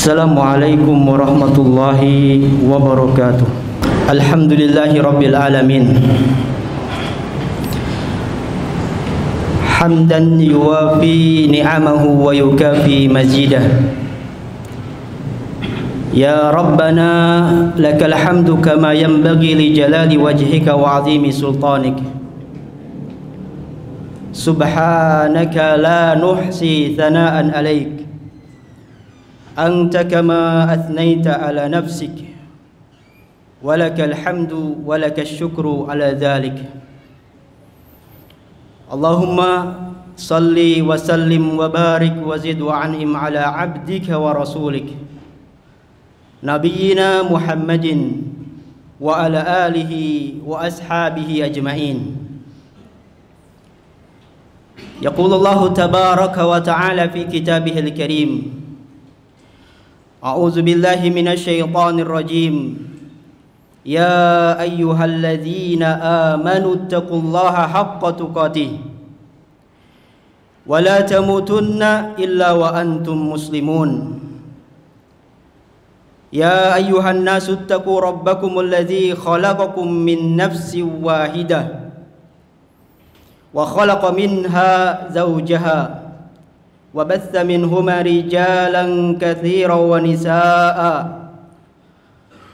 Assalamualaikum warahmatullahi wabarakatuh. Alhamdulillahi rabbil alamin. Hamdan yuwafi ni'amahu wa yukafi mazidah. Ya Rabbana lakal hamdu kama yanbaghi li jalali wajhika wa 'azimi sultanik. Subhanaka la nuhsi thana'an 'alaik. Anta kama athnayta ala nafsik. Walakal hamdu walakal syukru ala dhalik. Allahumma salli wa sallim wa barik wa zid wa an'im ala abdika wa rasulik Nabiyyina Muhammadin wa ala alihi wa ashabihi ajma'in. Yaqulullahu tabaraka wa ta'ala fi kitabihil karim. A'udzu billahi minasy syaithanir rajim. Ya ayyuhalladzina amanu taqullaha haqqa tuqatih wa la tamutunna illa wa antum muslimun. Ya ayyuhan nasu taqu rabbakumul ladzi khalaqakum min nafsin wahidah wa khalaqa minha zawjaha wa batha minhuma rijalan katsiran wa nisaa'a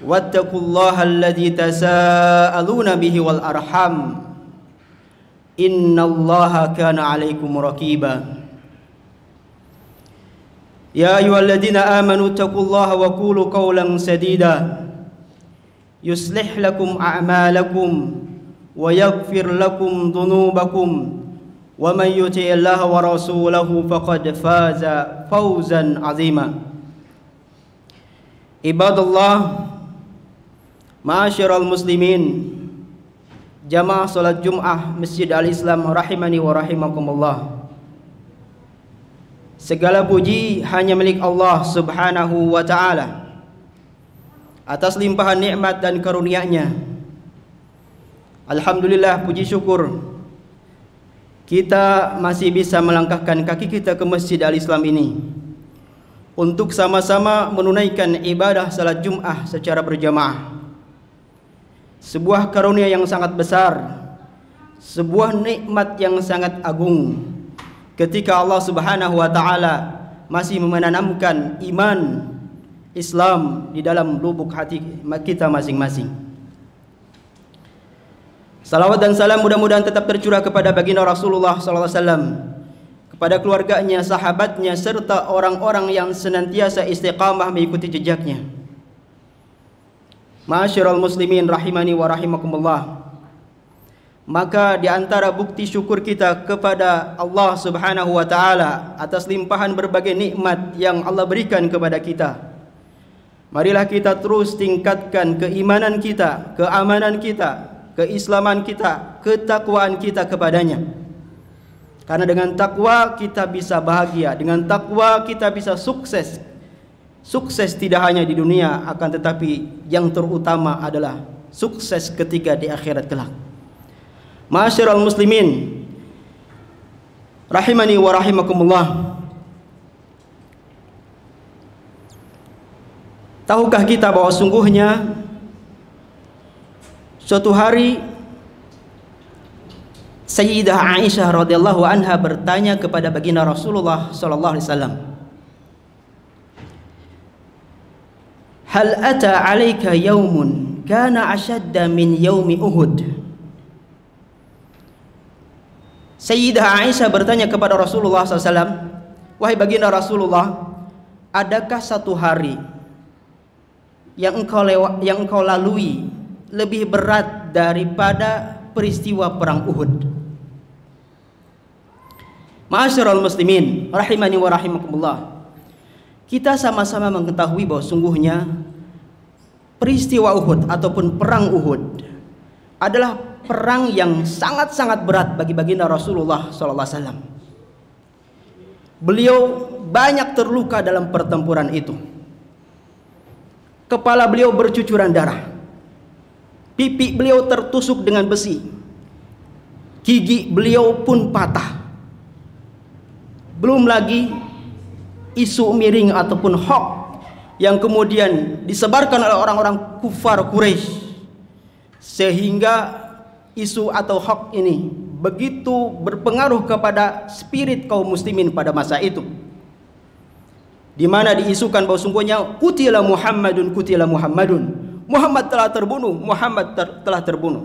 wattaqullaha alladzi tasaaluna bihi wal arham innallaha kana 'alaikum raqiba. Ya ayyuhalladzina amanu taqullaha wa qulu qawlan sadida yuslih lakum a'malakum wa yaghfir lakum dhunubakum wa man yuti'illaha wa rasulahu faqad faza fawzan 'azima. Ibadallah, ma'asyiral muslimin, jamaah salat Jumat Masjid Al-Islam rahimani wa rahimakumullah. Segala puji hanya milik Allah Subhanahu wa ta'ala atas limpahan nikmat dan karunia-Nya. Alhamdulillah, puji syukur kita masih bisa melangkahkan kaki kita ke Masjid Al-Islam ini untuk sama-sama menunaikan ibadah salat Jumat secara berjamaah. Sebuah karunia yang sangat besar, sebuah nikmat yang sangat agung ketika Allah Subhanahu wa ta'ala masih menanamkan iman Islam di dalam lubuk hati kita masing-masing. Salawat dan salam mudah-mudahan tetap tercurah kepada baginda Rasulullah sallallahu alaihi wasallam, kepada keluarganya, sahabatnya, serta orang-orang yang senantiasa istiqamah mengikuti jejaknya. Ma'asyiral muslimin rahimani wa rahimakumullah. Maka di antara bukti syukur kita kepada Allah Subhanahu wa ta'ala atas limpahan berbagai nikmat yang Allah berikan kepada kita, marilah kita terus tingkatkan keimanan kita, keamanan kita, keislaman kita, ketakwaan kita kepadanya. Karena dengan takwa kita bisa bahagia, dengan takwa kita bisa sukses. Sukses tidak hanya di dunia, akan tetapi yang terutama adalah sukses ketika di akhirat kelak. Ma'asyiral muslimin rahimani wa rahimakumullah. Tahukah kita bahwa sungguhnya suatu hari Sayyidah Aisyah radhiyallahu anha bertanya kepada baginda Rasulullah sallallahu alaihi wasallam, hal ata 'alaika yaumun kana ashadda min yaumi Uhud. Sayyidah Aisyah bertanya kepada Rasulullah SAW, wahai baginda Rasulullah, adakah satu hari yang engkau lalui lebih berat daripada peristiwa perang Uhud? Ma'asyiral muslimin rahimani wa rahimakumullah. Kita sama-sama mengetahui bahwa sungguhnya peristiwa Uhud ataupun perang Uhud adalah perang yang sangat-sangat berat bagi baginda Rasulullah SAW. Beliau banyak terluka dalam pertempuran itu. Kepala beliau bercucuran darah, pipi beliau tertusuk dengan besi, gigi beliau pun patah. Belum lagi isu miring ataupun hoax yang kemudian disebarkan oleh orang-orang kufar Quraisy, sehingga isu atau hoax ini begitu berpengaruh kepada spirit kaum muslimin pada masa itu, di mana diisukan bahwa sungguhnya qutila Muhammadun, Muhammad telah terbunuh, telah terbunuh.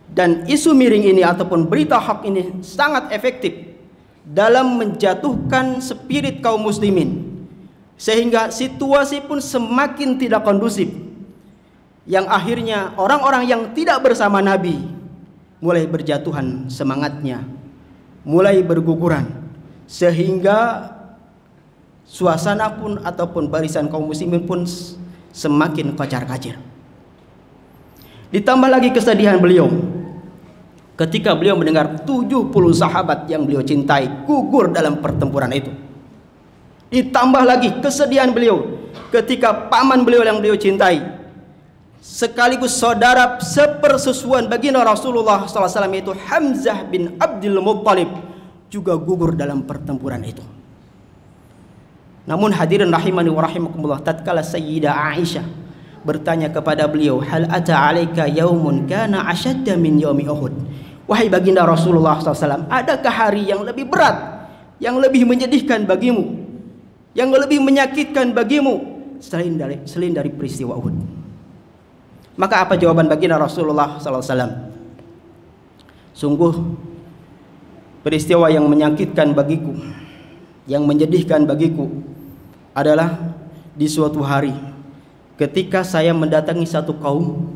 Dan isu miring ini ataupun berita hoax ini sangat efektif dalam menjatuhkan spirit kaum muslimin, sehingga situasi pun semakin tidak kondusif, yang akhirnya orang-orang yang tidak bersama Nabi mulai berjatuhan semangatnya, mulai berguguran, sehingga suasana pun ataupun barisan kaum muslimin pun semakin kocar-kacir. Ditambah lagi kesedihan beliau ketika beliau mendengar 70 sahabat yang beliau cintai gugur dalam pertempuran itu. Ditambah lagi kesedihan beliau ketika paman beliau yang beliau cintai, sekaligus saudara sepersusuan baginda Rasulullah SAW, yaitu Hamzah bin Abdul Muttalib, juga gugur dalam pertempuran itu. Namun hadirin rahimani wa rahimakumullah, tatkala Sayyidah Aisyah bertanya kepada beliau, hal ata alaika yaumun kana ashadda min yaumi Uhud, wahai baginda Rasulullah SAW, adakah hari yang lebih berat, yang lebih menyedihkan bagimu, yang lebih menyakitkan bagimu selain dari peristiwa Uhud? Maka apa jawaban baginda Rasulullah SAW? Sungguh peristiwa yang menyakitkan bagiku, yang menyedihkan bagiku adalah di suatu hari ketika saya mendatangi satu kaum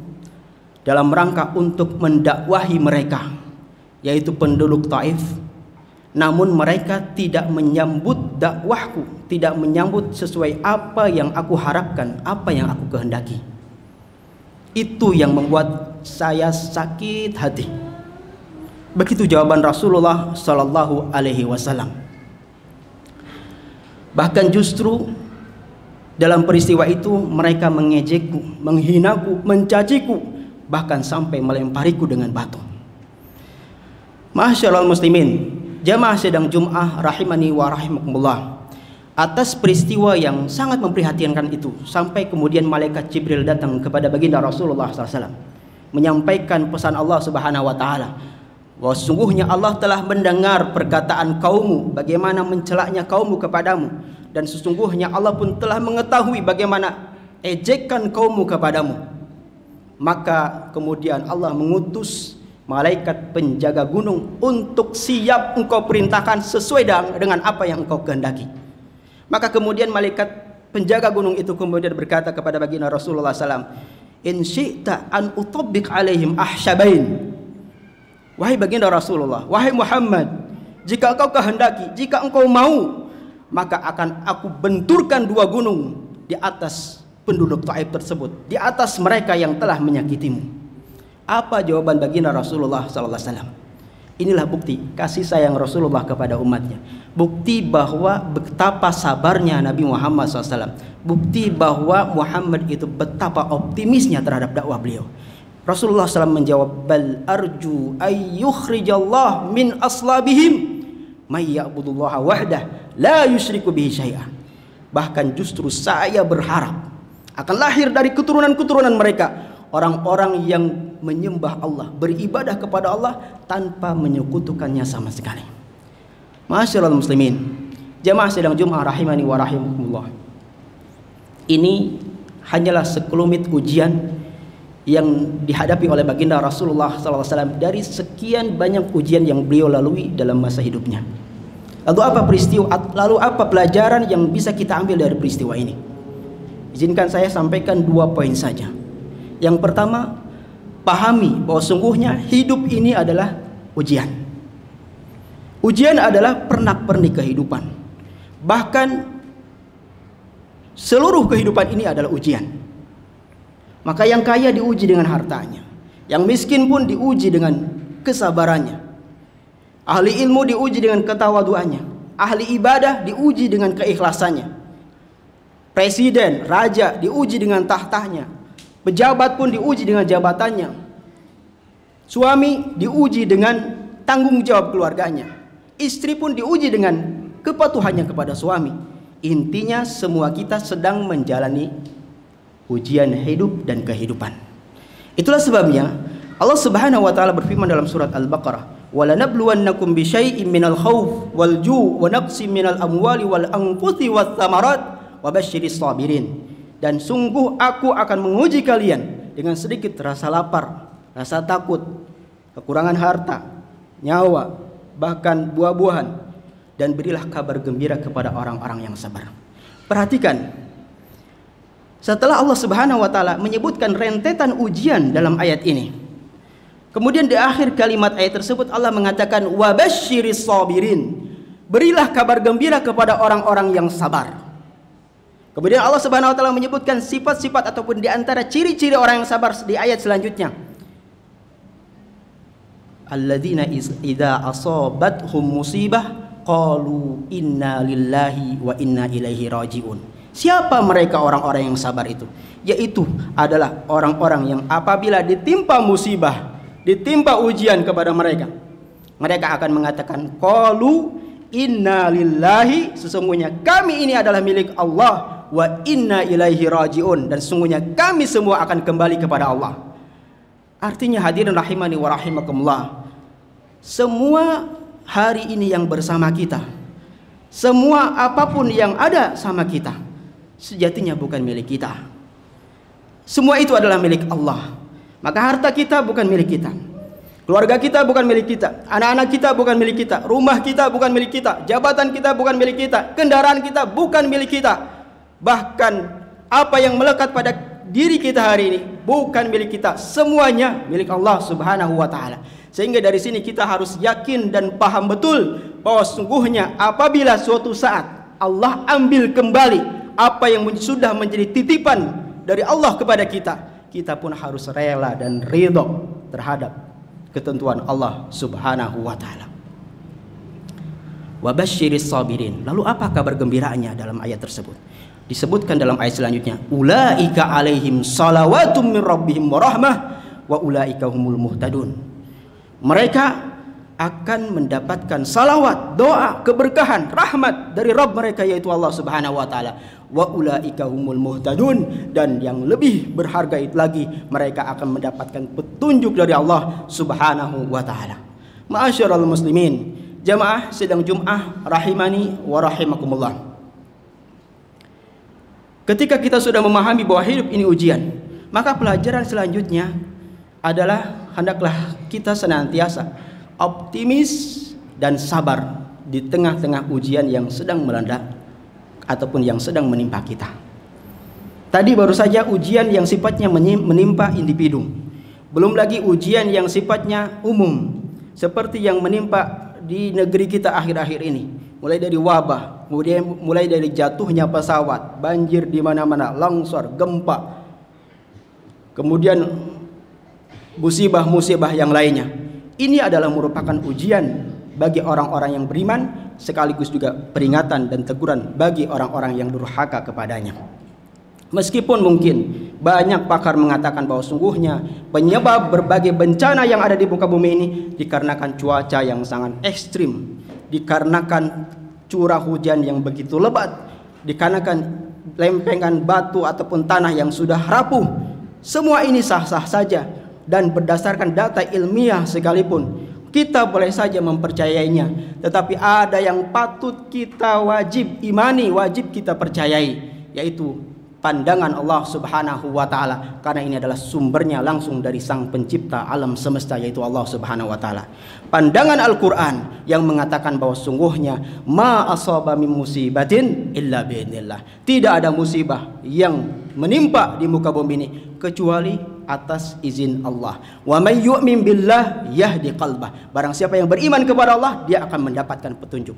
dalam rangka untuk mendakwahi mereka, yaitu penduduk Taif. Namun mereka tidak menyambut dakwahku, tidak menyambut sesuai apa yang aku harapkan, apa yang aku kehendaki. Itu yang membuat saya sakit hati. Begitu jawaban Rasulullah Sallallahu Alaihi Wasallam. Bahkan justru dalam peristiwa itu mereka mengejekku, menghinaku, mencaciku, bahkan sampai melempariku dengan batu. Masyaallah muslimin, jamaah sidang Jum'ah rahimani wa rahimakumullah, atas peristiwa yang sangat memprihatinkan itu, sampai kemudian malaikat Jibril datang kepada baginda Rasulullah SAW menyampaikan pesan Allah Subhanahu wa taala, bahwa sungguhnya Allah telah mendengar perkataan kaummu, bagaimana mencelaknya kaummu kepadamu, dan sesungguhnya Allah pun telah mengetahui bagaimana ejekan kaummu kepadamu. Maka kemudian Allah mengutus malaikat penjaga gunung untuk siap engkau perintahkan sesuai dengan apa yang engkau kehendaki. Maka kemudian malaikat penjaga gunung itu kemudian berkata kepada baginda Rasulullah SAW, in syi'ta an utabbiq alaihim ahsyabain. Wahai baginda Rasulullah, wahai Muhammad, jika engkau kehendaki, jika engkau mau, maka akan aku benturkan 2 gunung di atas penduduk Taif tersebut, di atas mereka yang telah menyakitimu. Apa jawaban baginda Rasulullah SAW? Inilah bukti kasih sayang Rasulullah kepada umatnya, bukti bahwa betapa sabarnya Nabi Muhammad SAW, bukti bahwa Muhammad itu betapa optimisnya terhadap dakwah beliau. Rasulullah SAW menjawab, bal arju ayyukhrijallah min aslabihim may ya'budullaha wahdah la yusyriku bihi syai'an. Bahkan justru saya berharap akan lahir dari keturunan-keturunan mereka orang-orang yang menyembah Allah, beribadah kepada Allah tanpa menyekutukannya sama sekali. Masyaallah muslimin, jamaah sidang Jum'ah rahimani wa rahimakumullah, ini hanyalah sekelumit ujian yang dihadapi oleh baginda Rasulullah SAW dari sekian banyak ujian yang beliau lalui dalam masa hidupnya. Lalu apa pelajaran yang bisa kita ambil dari peristiwa ini? Izinkan saya sampaikan 2 poin saja. Yang pertama, pahami bahwa sungguhnya hidup ini adalah ujian. Ujian adalah pernak-pernik kehidupan. Bahkan seluruh kehidupan ini adalah ujian. Maka yang kaya diuji dengan hartanya, yang miskin pun diuji dengan kesabarannya, ahli ilmu diuji dengan ketawaduannya, ahli ibadah diuji dengan keikhlasannya, presiden, raja diuji dengan tahtanya, pejabat pun diuji dengan jabatannya, suami diuji dengan tanggung jawab keluarganya, istri pun diuji dengan kepatuhannya kepada suami, Intinya semua kita sedang menjalani ujian hidup dan kehidupan. Itulah sebabnya Allah Subhanahu wa taala berfirman dalam surat Al-Baqarah, "Walanabluwannakum bisyai'im minal khauf wal ju' wa naqsim minal amwali wal anfusi wath thamarat wa basyiris sabirin." Dan sungguh aku akan menguji kalian dengan sedikit rasa lapar, rasa takut, kekurangan harta, nyawa, bahkan buah-buahan, dan berilah kabar gembira kepada orang-orang yang sabar. Perhatikan, setelah Allah Subhanahu wa taala menyebutkan rentetan ujian dalam ayat ini, kemudian di akhir kalimat ayat tersebut Allah mengatakan wabasyiris sabirin, berilah kabar gembira kepada orang-orang yang sabar. Kemudian Allah Subhanahu wa taala menyebutkan sifat-sifat ataupun di antara ciri-ciri orang yang sabar di ayat selanjutnya. Alladzina idza asabathum musibah qalu inna lillahi wa inna ilaihi rajiun. Siapa mereka orang-orang yang sabar itu? Yaitu adalah orang-orang yang apabila ditimpa musibah, ditimpa ujian kepada mereka, mereka akan mengatakan qalu inna lillahi, sesungguhnya kami ini adalah milik Allah, wa inna ilaihi rajiun, dan sesungguhnya kami semua akan kembali kepada Allah. Artinya hadirin rahimani wa rahimakumullah, semua hari ini yang bersama kita, semua apapun yang ada sama kita, sejatinya bukan milik kita. Semua itu adalah milik Allah. Maka harta kita bukan milik kita, keluarga kita bukan milik kita, anak-anak kita bukan milik kita, rumah kita bukan milik kita, jabatan kita bukan milik kita, kendaraan kita bukan milik kita. Bahkan apa yang melekat pada diri kita hari ini bukan milik kita, semuanya milik Allah Subhanahu wa taala. Sehingga dari sini kita harus yakin dan paham betul bahwa sungguhnya apabila suatu saat Allah ambil kembali apa yang sudah menjadi titipan dari Allah kepada kita, kita pun harus rela dan ridho terhadap ketentuan Allah Subhanahu wa taala. Wa basyiris sabirin. Lalu apa kabar gembiraannya dalam ayat tersebut? Disebutkan dalam ayat selanjutnya, ulaika alaihim salawatum min rabbihim wa rahmah wa ulaika humul muhtadun. Mereka akan mendapatkan salawat, doa, keberkahan, rahmat dari Rabb mereka yaitu Allah Subhanahu wa taala. Wa ulaika humul muhtadun, dan yang lebih berharga itu lagi, mereka akan mendapatkan petunjuk dari Allah Subhanahu wa taala. Ma'asyiral muslimin, jamaah sidang Jumat rahimani wa rahimakumullah. Ketika kita sudah memahami bahwa hidup ini ujian, maka pelajaran selanjutnya adalah hendaklah kita senantiasa optimis dan sabar di tengah-tengah ujian yang sedang melanda ataupun yang sedang menimpa kita. Tadi baru saja ujian yang sifatnya menimpa individu, belum lagi ujian yang sifatnya umum seperti yang menimpa di negeri kita akhir-akhir ini, mulai dari wabah, kemudian mulai dari jatuhnya pesawat, banjir di mana-mana, longsor, gempa, kemudian musibah-musibah yang lainnya. Ini adalah merupakan ujian bagi orang-orang yang beriman, sekaligus juga peringatan dan teguran bagi orang-orang yang durhaka kepadanya. Meskipun mungkin banyak pakar mengatakan bahwa sungguhnya penyebab berbagai bencana yang ada di muka bumi ini dikarenakan cuaca yang sangat ekstrim, dikarenakan curah hujan yang begitu lebat, dikarenakan lempengan batu ataupun tanah yang sudah rapuh. Semua ini sah-sah saja, dan berdasarkan data ilmiah sekalipun kita boleh saja mempercayainya, tetapi ada yang patut kita wajib imani, wajib kita percayai, yaitu pandangan Allah Subhanahu wa taala, karena ini adalah sumbernya langsung dari Sang Pencipta alam semesta yaitu Allah Subhanahu wa taala. Pandangan Al-Qur'an yang mengatakan bahwa sungguhnya ma asaba min musibatin illa biidznillah. Tidak ada musibah yang menimpa di muka bumi ini kecuali atas izin Allah. Wa may yu'min billah yahdi qalbah. Barang siapa yang beriman kepada Allah, dia akan mendapatkan petunjuk.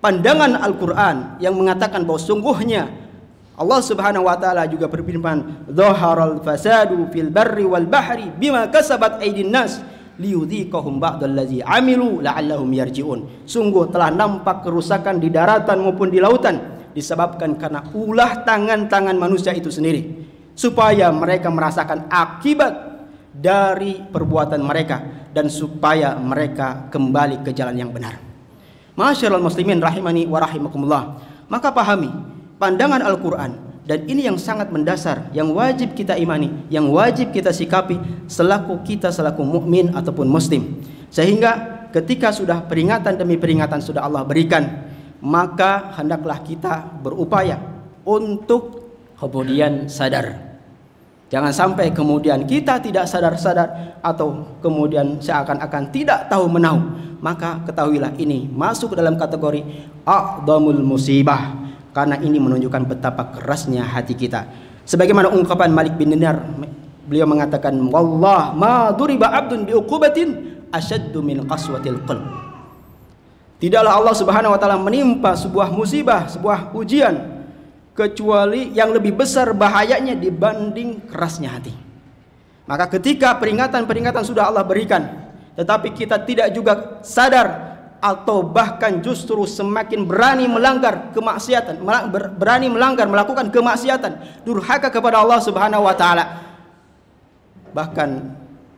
Pandangan Al-Qur'an yang mengatakan bahwa sungguhnya Allah Subhanahu wa taala juga berfirman, "Dhaharal fasadu fil barri wal bahri bima kasabat aydin nas liyudhiqahum ba'dallazi 'amilu la'allahum yarji'un." Sungguh telah nampak kerusakan di daratan maupun di lautan disebabkan karena ulah tangan-tangan manusia itu sendiri, supaya mereka merasakan akibat dari perbuatan mereka dan supaya mereka kembali ke jalan yang benar. Ma'asyiral muslimin rahimani wa rahimakumullah. Maka pahami pandangan Al-Quran. Dan ini yang sangat mendasar, yang wajib kita imani, yang wajib kita sikapi selaku mukmin ataupun muslim. Sehingga ketika sudah peringatan demi peringatan sudah Allah berikan, maka hendaklah kita berupaya untuk kemudian sadar. Jangan sampai kemudian kita tidak sadar-sadar atau kemudian seakan-akan tidak tahu menahu. Maka ketahuilah ini masuk dalam kategori a'dhamul musibah, karena ini menunjukkan betapa kerasnya hati kita. Sebagaimana ungkapan Malik bin Dinar, beliau mengatakan, wallah ma duriba abdun biuqubatin asyaddu min qaswatil qalb. Tidaklah Allah Subhanahu wa taala menimpa sebuah musibah, sebuah ujian, kecuali yang lebih besar bahayanya dibanding kerasnya hati. Maka ketika peringatan-peringatan sudah Allah berikan, tetapi kita tidak juga sadar atau bahkan justru semakin berani melanggar kemaksiatan, berani melakukan kemaksiatan, durhaka kepada Allah Subhanahu wa taala. Bahkan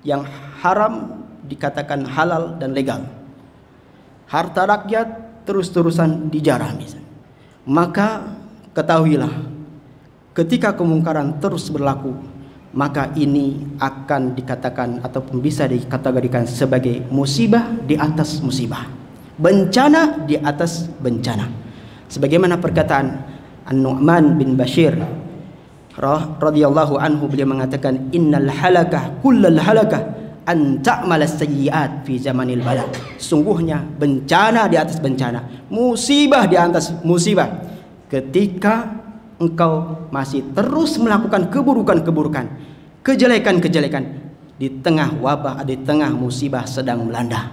yang haram dikatakan halal dan legal. Harta rakyat terus-terusan dijarah misalnya. Maka ketahuilah, ketika kemungkaran terus berlaku, maka ini akan dikatakan ataupun bisa dikategorikan sebagai musibah di atas musibah, bencana di atas bencana. Sebagaimana perkataan An-Nu'man bin Bashir radhiyallahu anhu, beliau mengatakan, innal halakah kullal halakah an ta'mala sayyi'at fi zamanil bala. Sungguhnya bencana di atas bencana, musibah di atas musibah, ketika engkau masih terus melakukan keburukan-keburukan, kejelekan-kejelekan di tengah wabah, di tengah musibah sedang melanda.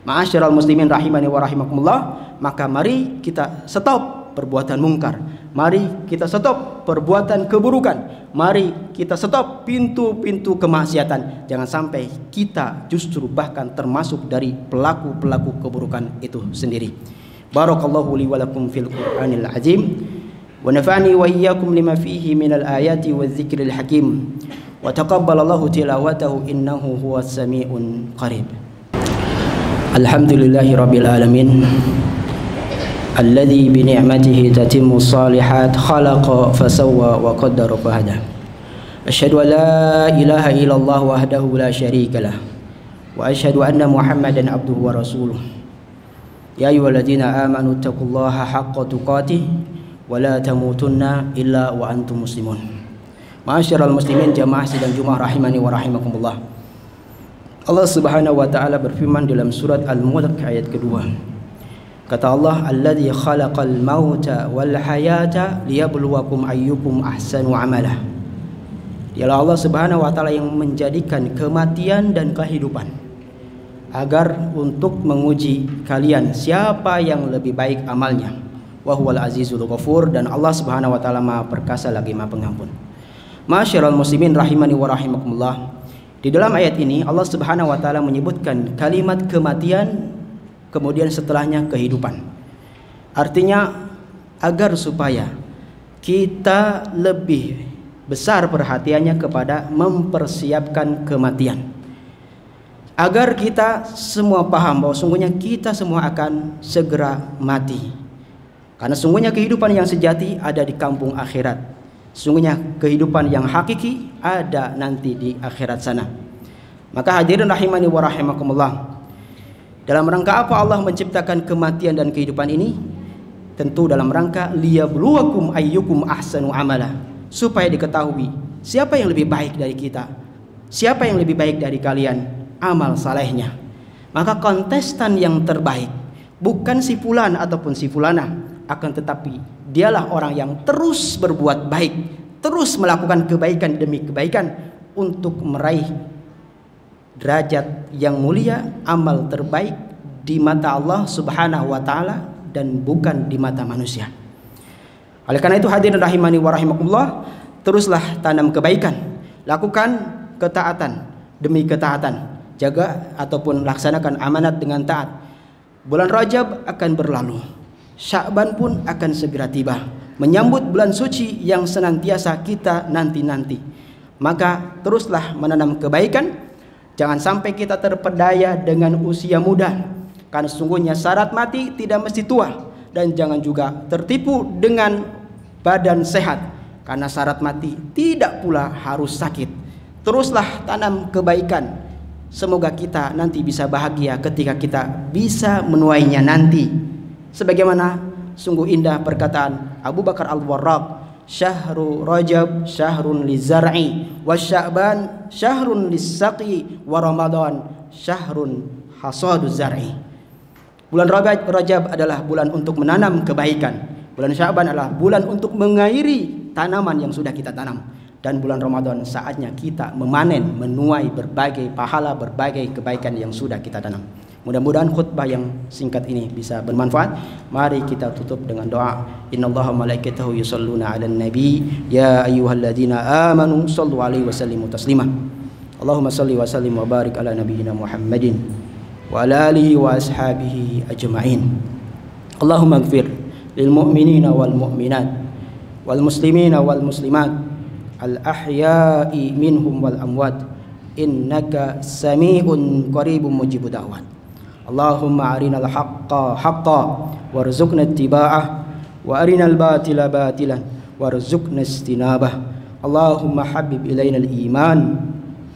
Ma'asyiral muslimin rahimani wa rahimakumullah, maka mari kita stop perbuatan mungkar, mari kita stop perbuatan keburukan, mari kita stop pintu-pintu kemaksiatan. Jangan sampai kita justru bahkan termasuk dari pelaku-pelaku keburukan itu sendiri. Barakallahu li wa lakum fil Qur'anil azim, wa nafa'ani wa iyyakum lima fihi minal ayati wadh-dhikril hakim, wa taqabbalallahu tilawatahu innahu huwas sami'un qarib. Alhamdulillahi rabbil alamin, alladzi bi ni'matihi tatimmu shalihat, khalaqa fasawwa wa qaddara fahada. Asyhadu an la ilaha illallah wahdahu la syarikalah, wa asyhadu anna Muhammadan abduhu wa rasuluh. Ya ayyuhalladzina amanu taqullaha haqqa tuqatih wa la tamutunna illa wa antum muslimun. Ma'asyiral muslimin jamaah sidang Jumat rahimani wa rahimakumullah. Allah Subhanahu wa taala berfirman dalam surat Al-Mulk ayat kedua. Kata Allah, alladzi khalaqal mauta wal hayata liyabluwakum ayyukum ahsanu amala. Dialah Allah Subhanahu wa taala yang menjadikan kematian dan kehidupan agar untuk menguji kalian siapa yang lebih baik amalnya. Wa huwal azizul ghafur, dan Allah Subhanahu wa taala Maha perkasa lagi Maha pengampun. Ma'asyiral muslimin rahimani wa rahimakumullah. Di dalam ayat ini Allah Subhanahu wa taala menyebutkan kalimat kematian, kemudian setelahnya kehidupan. Artinya agar supaya kita lebih besar perhatiannya kepada mempersiapkan kematian. Agar kita semua paham bahwa sungguhnya kita semua akan segera mati. Karena sungguhnya kehidupan yang sejati ada di kampung akhirat. Sungguhnya kehidupan yang hakiki ada nanti di akhirat sana. Maka hadirin rahimani wa rahimakumullah, dalam rangka apa Allah menciptakan kematian dan kehidupan ini? Tentu dalam rangka liyabluwakum ayyukum ahsanu amala, supaya diketahui siapa yang lebih baik dari kita, siapa yang lebih baik dari kalian amal salehnya. Maka kontestan yang terbaik bukan si fulan ataupun si fulana, akan tetapi dialah orang yang terus berbuat baik, terus melakukan kebaikan demi kebaikan untuk meraih derajat yang mulia, amal terbaik di mata Allah Subhanahu wa taala dan bukan di mata manusia. Oleh karena itu hadirin rahimani wa rahimakumullah, teruslah tanam kebaikan, lakukan ketaatan demi ketaatan, jaga ataupun laksanakan amanat dengan taat. Bulan Rajab akan berlalu, Sya'ban pun akan segera tiba, menyambut bulan suci yang senantiasa kita nanti-nanti. Maka teruslah menanam kebaikan. Jangan sampai kita terpedaya dengan usia muda, karena sesungguhnya syarat mati tidak mesti tua. Dan jangan juga tertipu dengan badan sehat, karena syarat mati tidak pula harus sakit. Teruslah tanam kebaikan, semoga kita nanti bisa bahagia ketika kita bisa menuainya nanti. Sebagaimana sungguh indah perkataan Abu Bakar Al-Warraq, syahru Rajab syahrun lizar'i, wa Sya'ban syahrun lissaqi, wa Ramadan syahrun hasaduz zar'i. Bulan Rajab adalah bulan untuk menanam kebaikan. Bulan Sya'ban adalah bulan untuk mengairi tanaman yang sudah kita tanam. Dan bulan Ramadan saatnya kita memanen, menuai berbagai pahala, berbagai kebaikan yang sudah kita tanam. Mudah-mudahan khutbah yang singkat ini bisa bermanfaat. Mari kita tutup dengan doa. Innallaha malaikatahu yusholluna 'alan nabi ya ayyuhalladzina amanu shallu 'alaihi wa sallimu taslima. Allahumma shalli wa sallim wa barik ala nabiyyina Muhammadin wa ala alihi wa ashabihi ajma'in. Allahumma ighfir lil mu'minina wal mu'minat wal muslimina wal muslimat al ahya'i minhum wal amwat innaka sami'un qaribun mujibud da'wat. Allahumma arinal haqqa haqqan warzuqna ittiba'ah wa arinal batila batilan warzuqna istinabah. Allahumma habib ilainal iman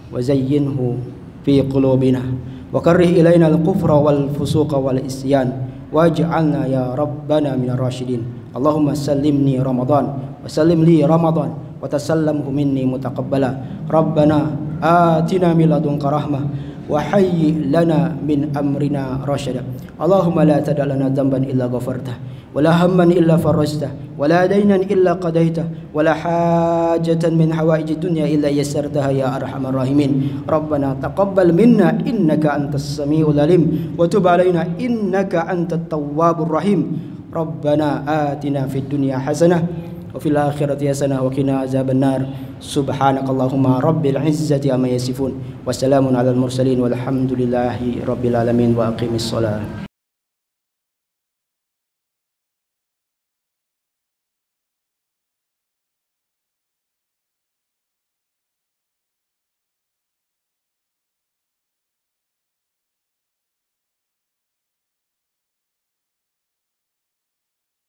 wa zayyinhu fi qulubina wa karrih ilainal kufra wal fusuqa wal isyan waj'alna ya rabbana minar rasyidin. Allahumma sallimni Ramadan wa sallim li Ramadan wa tasallamhu minni mutaqabbala. Rabbana atina min ladunka rahmah wa hayyi lana min amrina rasyada. Allahumma la tada' lana dhanban illa ghafartah wa la hamman illa farajtah wa la daynan illa qadaitah wa la hajatan min hawaijid dunya illa yassartaha ya arhamar rahimin. Rabbana taqabbal minna innaka antas samiul alim wa tub alaina innaka antat tawwabur rahim. Rabbana atina fid dunya hasanah wa fil akhirati hasanah wa qina azabannar. Subhanakallahumma rabbil izzati amma yasifun wa salamun alal mursalin walhamdulillahi rabbil alamin wa aqimis shalah.